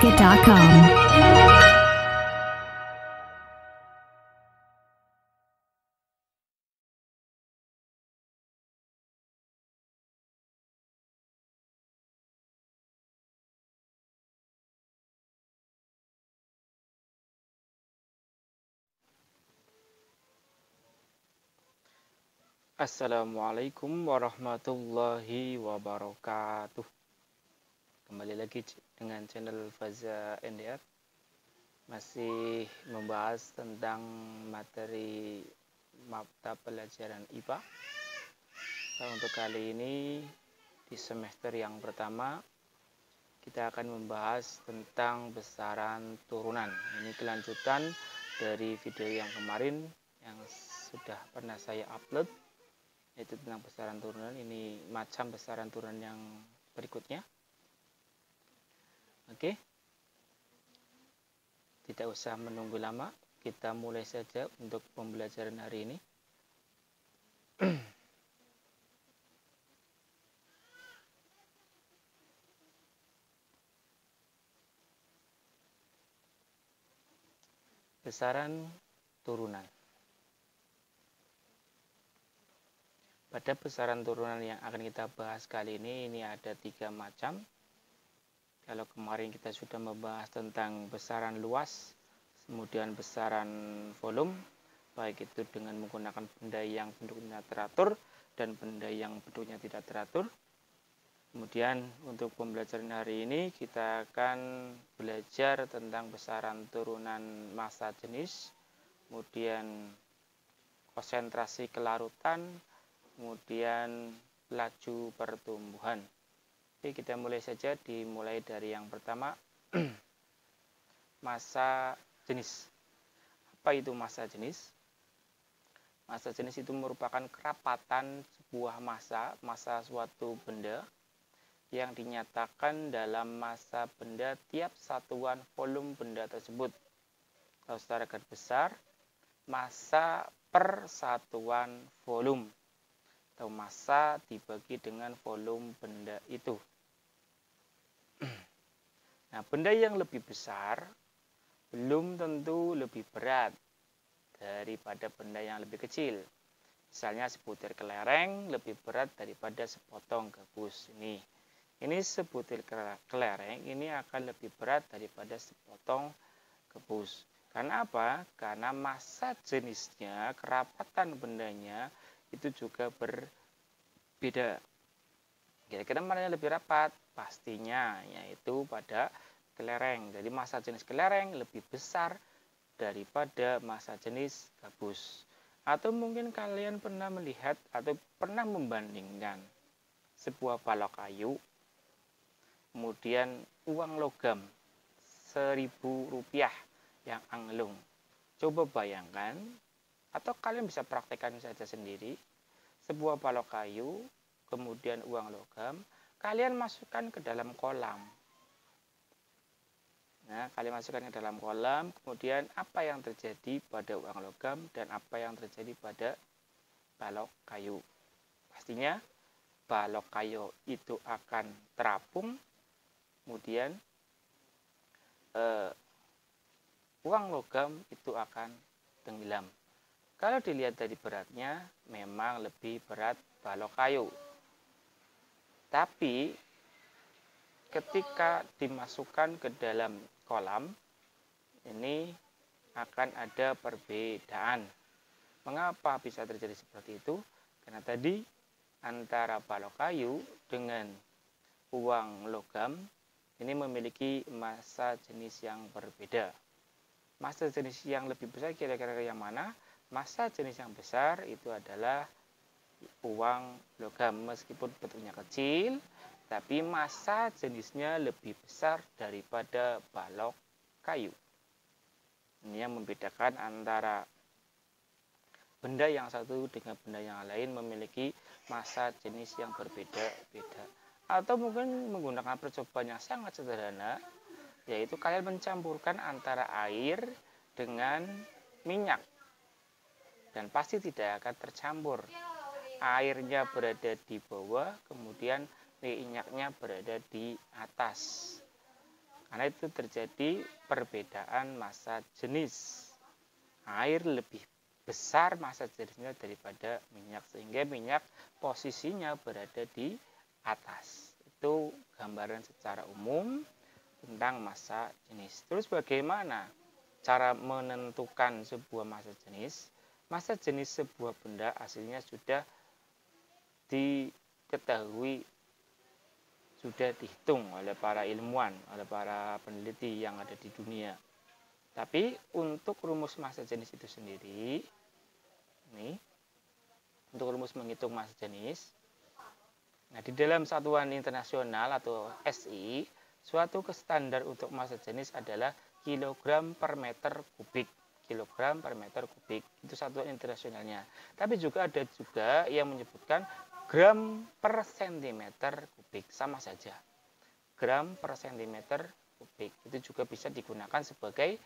www.radiomusica.com. Assalamualaikum warahmatullahi wabarakatuh. Kembali lagi dengan channel Faza NDR. Masih membahas tentang materi mata pelajaran IPA. Untuk kali ini di semester yang pertama kita akan membahas tentang besaran turunan. Ini kelanjutan dari video yang kemarin yang sudah pernah saya upload, yaitu tentang besaran turunan. Ini macam besaran turunan yang berikutnya. Oke, tidak usah menunggu lama, kita mulai saja untuk pembelajaran hari ini. Besaran turunan. Pada besaran turunan yang akan kita bahas kali ini ada 3 macam. Kalau kemarin kita sudah membahas tentang besaran luas, kemudian besaran volume, baik itu dengan menggunakan benda yang bentuknya teratur dan benda yang bentuknya tidak teratur. Kemudian untuk pembelajaran hari ini kita akan belajar tentang besaran turunan massa jenis, kemudian konsentrasi kelarutan, kemudian laju pertumbuhan. Oke, kita mulai saja, dimulai dari yang pertama. Massa jenis. Apa itu massa jenis? Massa jenis itu merupakan kerapatan sebuah massa suatu benda yang dinyatakan dalam massa benda tiap satuan volume benda tersebut. Atau secara garis besar, massa per satuan volume. Atau massa dibagi dengan volume benda itu. Nah, benda yang lebih besar belum tentu lebih berat daripada benda yang lebih kecil. Misalnya sebutir kelereng lebih berat daripada sepotong gabus. Ini sebutir kelereng ini akan lebih berat daripada sepotong gabus. Karena apa? Karena massa jenisnya, kerapatan bendanya itu juga berbeda. Kira-kira mana yang lebih rapat? Pastinya yaitu pada kelereng. Jadi massa jenis kelereng lebih besar daripada massa jenis gabus. Atau mungkin kalian pernah melihat atau pernah membandingkan sebuah balok kayu, kemudian uang logam Rp1.000 yang anglung. Coba bayangkan, atau kalian bisa praktekkan saja sendiri, sebuah balok kayu, kemudian uang logam, kalian masukkan ke dalam kolam. Nah, kalian masukkan ke dalam kolam, kemudian apa yang terjadi pada uang logam dan apa yang terjadi pada balok kayu? Pastinya balok kayu itu akan terapung, kemudian uang logam itu akan tenggelam. Kalau dilihat dari beratnya, memang lebih berat balok kayu. Tapi ketika dimasukkan ke dalam kolam, ini akan ada perbedaan. Mengapa bisa terjadi seperti itu? Karena tadi antara balok kayu dengan uang logam ini memiliki massa jenis yang berbeda. Massa jenis yang lebih besar kira-kira yang mana? Massa jenis yang besar itu adalah uang logam, meskipun bentuknya kecil, tapi massa jenisnya lebih besar daripada balok kayu. Ini yang membedakan antara benda yang satu dengan benda yang lain memiliki massa jenis yang berbeda-beda. Atau mungkin menggunakan percobaan yang sangat sederhana, yaitu kalian mencampurkan antara air dengan minyak. Dan pasti tidak akan tercampur. Airnya berada di bawah, kemudian minyaknya berada di atas. Karena itu terjadi perbedaan massa jenis. Air lebih besar massa jenisnya daripada minyak, sehingga minyak posisinya berada di atas. Itu gambaran secara umum tentang massa jenis. Terus bagaimana cara menentukan sebuah massa jenis? Massa jenis sebuah benda aslinya sudah diketahui, sudah dihitung oleh para ilmuwan, oleh para peneliti yang ada di dunia. Tapi untuk rumus massa jenis itu sendiri, ini untuk rumus menghitung massa jenis, nah di dalam satuan internasional atau SI, suatu standar untuk massa jenis adalah kilogram per meter kubik. Kilogram per meter kubik itu satuan internasionalnya. Tapi juga ada juga yang menyebutkan gram per sentimeter kubik, sama saja. Gram per sentimeter kubik itu juga bisa digunakan sebagai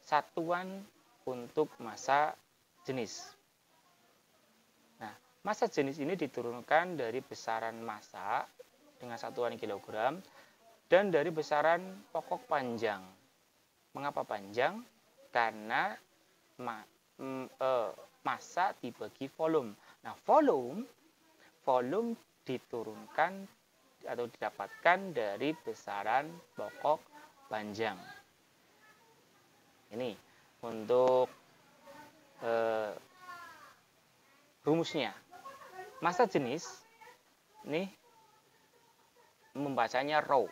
satuan untuk massa jenis. Nah, massa jenis ini diturunkan dari besaran massa dengan satuan kilogram dan dari besaran pokok panjang. Mengapa panjang? Karena massa dibagi volume. Nah, volume diturunkan atau didapatkan dari besaran pokok panjang. Ini untuk rumusnya. Massa jenis ini membacanya rho.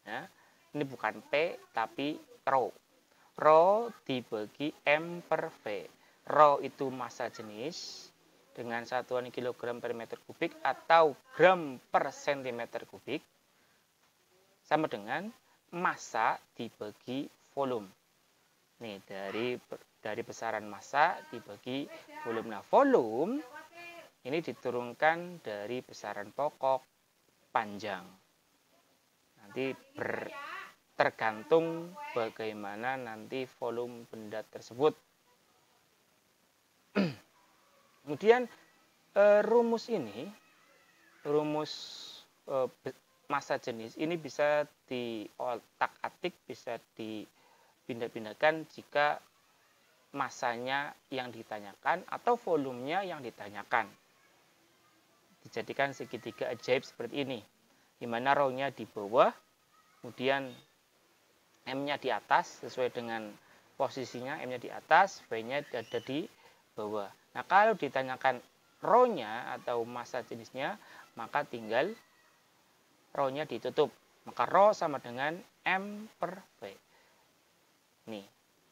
Ya, ini bukan P tapi rho. Rho dibagi M per V. Rho itu massa jenis dengan satuan kilogram per meter kubik atau gram per sentimeter kubik sama dengan massa dibagi volume. Nih, dari besaran massa dibagi volume. Nah, volume ini diturunkan dari besaran pokok panjang. Nanti tergantung bagaimana nanti volume benda tersebut. Kemudian rumus massa jenis ini bisa diotak-atik, bisa dipindah-pindahkan jika massanya yang ditanyakan atau volumenya yang ditanyakan. Dijadikan segitiga ajaib seperti ini, di mana rho-nya di bawah, kemudian M-nya di atas sesuai dengan posisinya, M-nya di atas, V-nya ada di bawah. Nah, kalau ditanyakan rho-nya atau massa jenisnya, maka tinggal rho-nya ditutup. Maka rho sama dengan M per V. Nih,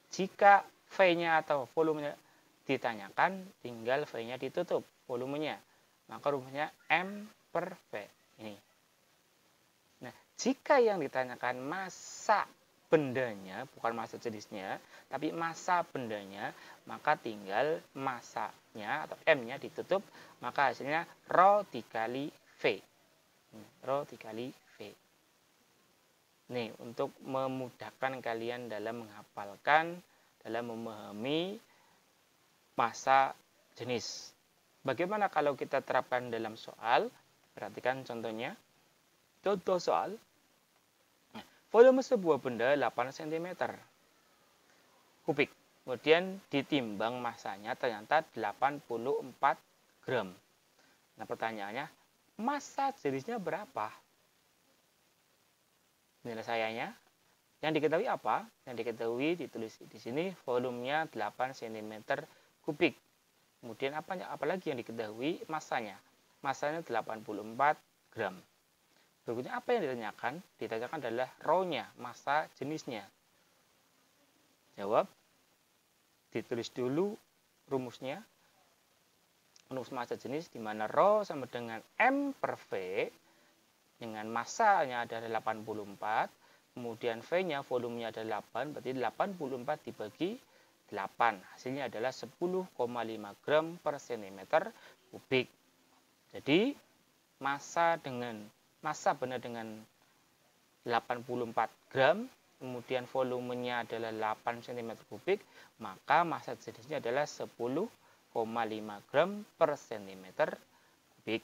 jika V-nya atau volumenya ditanyakan, tinggal V-nya ditutup, volumenya. Maka rumusnya M per V. Ini. Nah, jika yang ditanyakan massa bendanya, bukan massa jenisnya, tapi massa bendanya, maka tinggal massanya atau M-nya ditutup, maka hasilnya rho dikali V. Rho dikali V. Nih, untuk memudahkan kalian dalam menghafalkan, dalam memahami massa jenis. Bagaimana kalau kita terapkan dalam soal? Perhatikan contohnya. Contoh soal. Volume sebuah benda 8 cm kubik. Kemudian ditimbang massanya ternyata 84 gram. Nah, pertanyaannya, massa jenisnya berapa? Penyelesaiannya, yang diketahui apa? Yang diketahui ditulis di sini volumenya 8 cm kubik. Kemudian apalagi yang diketahui? Massanya. Massanya 84 gram. Berikutnya apa yang ditanyakan? Ditanyakan adalah rho-nya, massa jenisnya. Jawab. Ditulis dulu rumusnya. Rumus massa jenis di mana rho sama dengan M per V dengan massanya adalah 84, kemudian V-nya volumenya adalah 8, berarti 84 dibagi 8. Hasilnya adalah 10,5 gram per cm kubik. Jadi massa benda dengan 84 gram, kemudian volumenya adalah 8 cm kubik, maka massa jenisnya adalah 10,5 gram per cm kubik.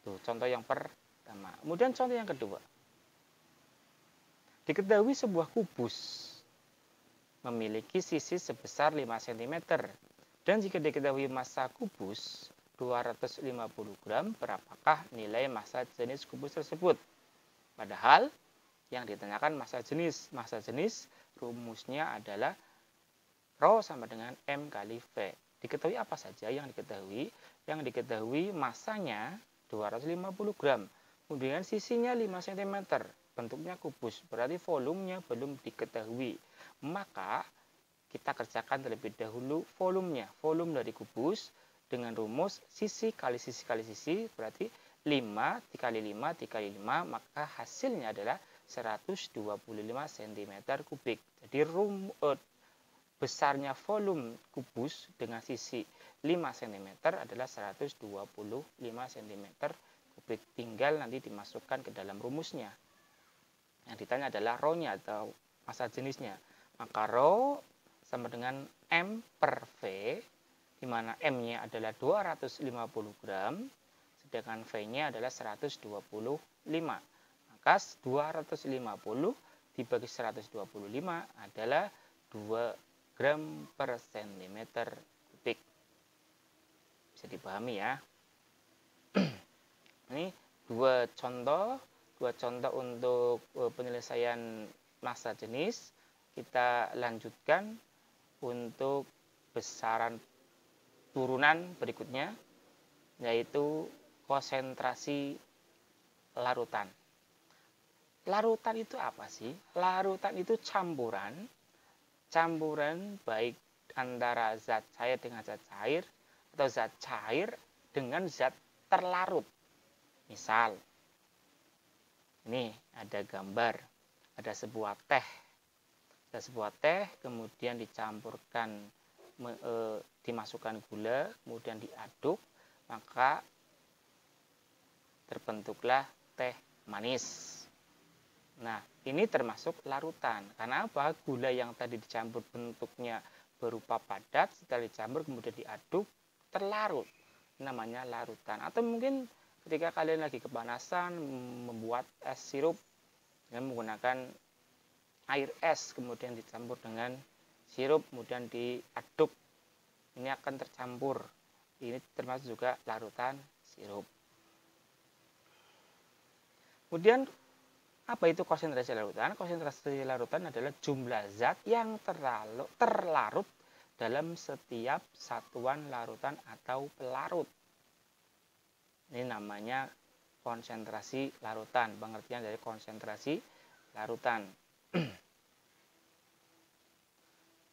Tuh, contoh yang pertama. Kemudian contoh yang kedua. Diketahui sebuah kubus memiliki sisi sebesar 5 cm. Dan jika diketahui massa kubus 250 gram, berapakah nilai massa jenis kubus tersebut? Padahal yang ditanyakan massa jenis. Massa jenis rumusnya adalah Rho sama dengan M kali V. Diketahui apa saja yang diketahui? Yang diketahui massanya 250 gram. Kemudian sisinya 5 cm. Bentuknya kubus, berarti volumenya belum diketahui. Maka kita kerjakan terlebih dahulu volumenya. Volume dari kubus dengan rumus sisi kali sisi kali sisi, berarti 5 dikali 5 dikali 5, maka hasilnya adalah 125 cm kubik. Jadi besarnya volume kubus dengan sisi 5 cm adalah 125 cm kubik. Tinggal nanti dimasukkan ke dalam rumusnya. Yang ditanya adalah Rho-nya atau massa jenisnya. Maka Rho sama dengan M per V, di mana M-nya adalah 250 gram, sedangkan V-nya adalah 125. Maka 250 dibagi 125 adalah 2 gram per centimeter kubik. Bisa dipahami ya. Ini dua contoh untuk penyelesaian massa jenis. Kita lanjutkan untuk besaran turunan berikutnya, yaitu konsentrasi larutan. Larutan itu apa sih? Larutan itu campuran baik antara zat cair dengan zat cair, atau zat cair dengan zat terlarut. Misal, ini ada gambar, ada sebuah teh. Kemudian dicampurkan, dimasukkan gula, kemudian diaduk, maka terbentuklah teh manis. Nah, ini termasuk larutan. Karena apa? Gula yang tadi dicampur bentuknya berupa padat, setelah dicampur kemudian diaduk, terlarut. Namanya larutan. Atau mungkin ketika kalian lagi kepanasan membuat es sirup dengan menggunakan air es, kemudian dicampur dengan sirup, kemudian diaduk, ini akan tercampur. Ini termasuk juga larutan sirup. Kemudian apa itu konsentrasi larutan? Konsentrasi larutan adalah jumlah zat yang terlarut dalam setiap satuan larutan atau pelarut. Ini namanya konsentrasi larutan, pengertian dari konsentrasi larutan.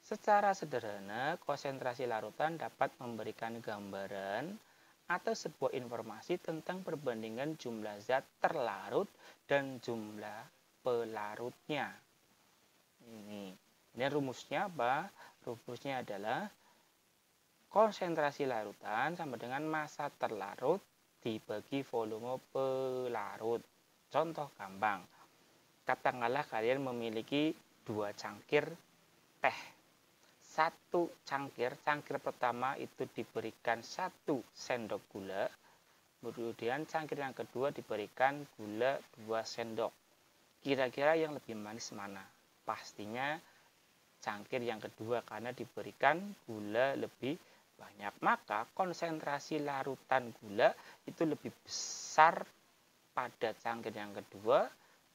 Secara sederhana, konsentrasi larutan dapat memberikan gambaran atau sebuah informasi tentang perbandingan jumlah zat terlarut dan jumlah pelarutnya. Ini rumusnya apa? Rumusnya adalah konsentrasi larutan sama dengan massa terlarut dibagi volume pelarut. Contoh gampang. Katakanlah kalian memiliki 2 cangkir teh. Satu cangkir pertama itu diberikan 1 sendok gula, kemudian cangkir yang kedua diberikan gula 2 sendok. Kira-kira yang lebih manis mana? Pastinya cangkir yang kedua karena diberikan gula lebih banyak. Maka konsentrasi larutan gula itu lebih besar pada cangkir yang kedua,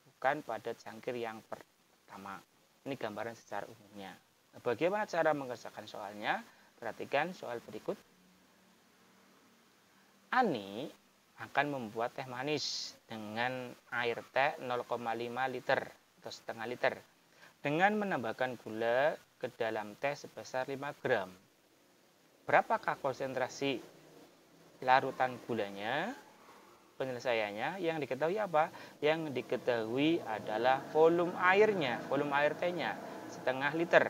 bukan pada cangkir yang pertama. Ini gambaran secara umumnya. Bagaimana cara mengerjakan soalnya? Perhatikan soal berikut. Ani akan membuat teh manis dengan air teh 0,5 liter atau setengah liter dengan menambahkan gula ke dalam teh sebesar 5 gram. Berapakah konsentrasi larutan gulanya? Penyelesaiannya yang diketahui apa? Yang diketahui adalah volume airnya, volume air tehnya setengah liter.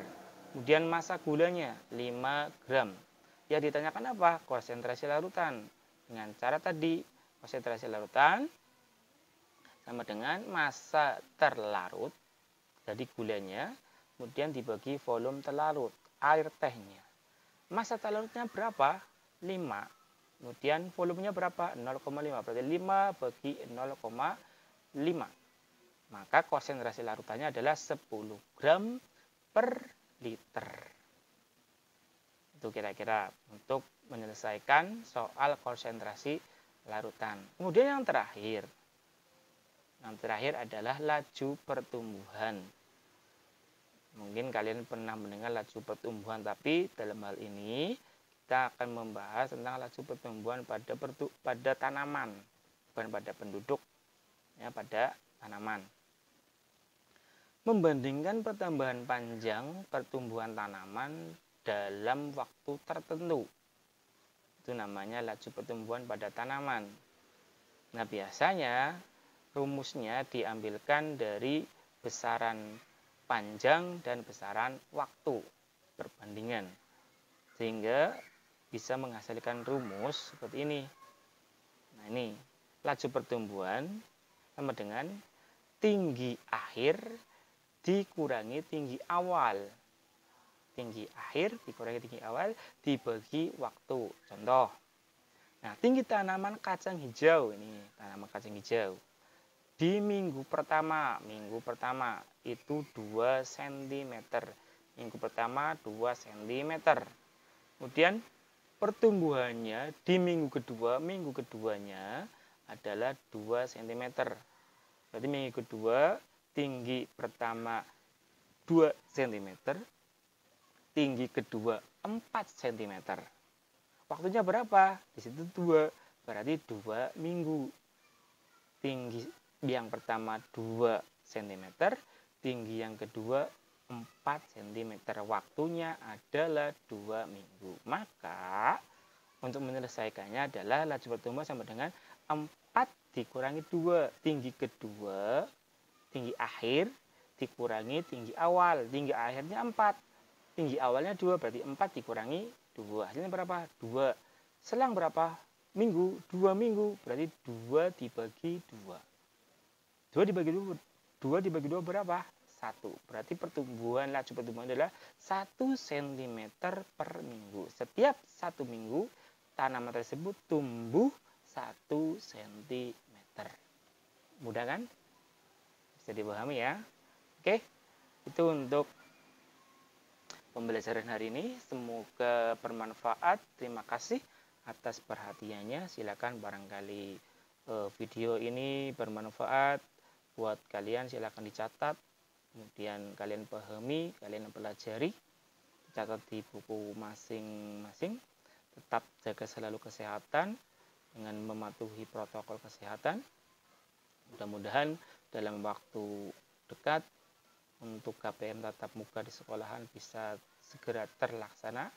Kemudian massa gulanya 5 gram. Yang ditanyakan apa? Konsentrasi larutan. Dengan cara tadi, konsentrasi larutan sama dengan massa terlarut, jadi gulanya, kemudian dibagi volume terlarut, air tehnya. Massa terlarutnya berapa? 5. Kemudian volumenya berapa? 0,5. Berarti 5 bagi 0,5. maka konsentrasi larutannya adalah 10 gram per liter. Itu kira-kira untuk menyelesaikan soal konsentrasi larutan. Kemudian yang terakhir adalah laju pertumbuhan. Mungkin kalian pernah mendengar laju pertumbuhan, tapi dalam hal ini kita akan membahas tentang laju pertumbuhan pada tanaman, bukan pada penduduk, ya, pada tanaman. Membandingkan pertambahan panjang pertumbuhan tanaman dalam waktu tertentu. Itu namanya laju pertumbuhan pada tanaman. Nah, biasanya rumusnya diambilkan dari besaran panjang dan besaran waktu perbandingan. Sehingga bisa menghasilkan rumus seperti ini. Nah, ini laju pertumbuhan sama dengan tinggi akhir dikurangi tinggi awal. Tinggi akhir dikurangi tinggi awal dibagi waktu. Contoh. Nah, tinggi tanaman kacang hijau ini, tanaman kacang hijau. Di minggu pertama itu 2 cm. Minggu pertama 2 cm. Kemudian pertumbuhannya di minggu keduanya adalah 2 cm. Berarti minggu kedua tinggi pertama 2 cm, tinggi kedua 4 cm. Waktunya berapa? Di situ 2, berarti 2 minggu. Tinggi yang pertama 2 cm, tinggi yang kedua 4 cm. Waktunya adalah 2 minggu. Maka untuk menyelesaikannya adalah laju pertumbuhan sama dengan 4 dikurangi 2. Tinggi kedua, tinggi akhir dikurangi tinggi awal. Tinggi akhirnya 4. Tinggi awalnya 2, berarti 4 dikurangi 2. Hasilnya berapa? 2. Selang berapa? Minggu? 2 minggu. Berarti 2 dibagi 2. 2 dibagi 2 berapa? 1. Berarti laju pertumbuhan adalah 1 cm per minggu. Setiap 1 minggu tanaman tersebut tumbuh 1 cm. Mudah kan? Bisa dipahami ya. Oke, itu untuk pembelajaran hari ini. Semoga bermanfaat. Terima kasih atas perhatiannya. Silakan barangkali video ini bermanfaat buat kalian, silakan dicatat. Kemudian kalian pahami, kalian pelajari, catat di buku masing-masing. Tetap jaga selalu kesehatan dengan mematuhi protokol kesehatan. Mudah-mudahan dalam waktu dekat untuk KPM tatap muka di sekolahan bisa segera terlaksana.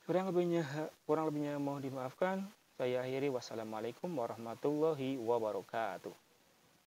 Kurang lebihnya mohon dimaafkan. Saya akhiri. Wassalamualaikum warahmatullahi wabarakatuh.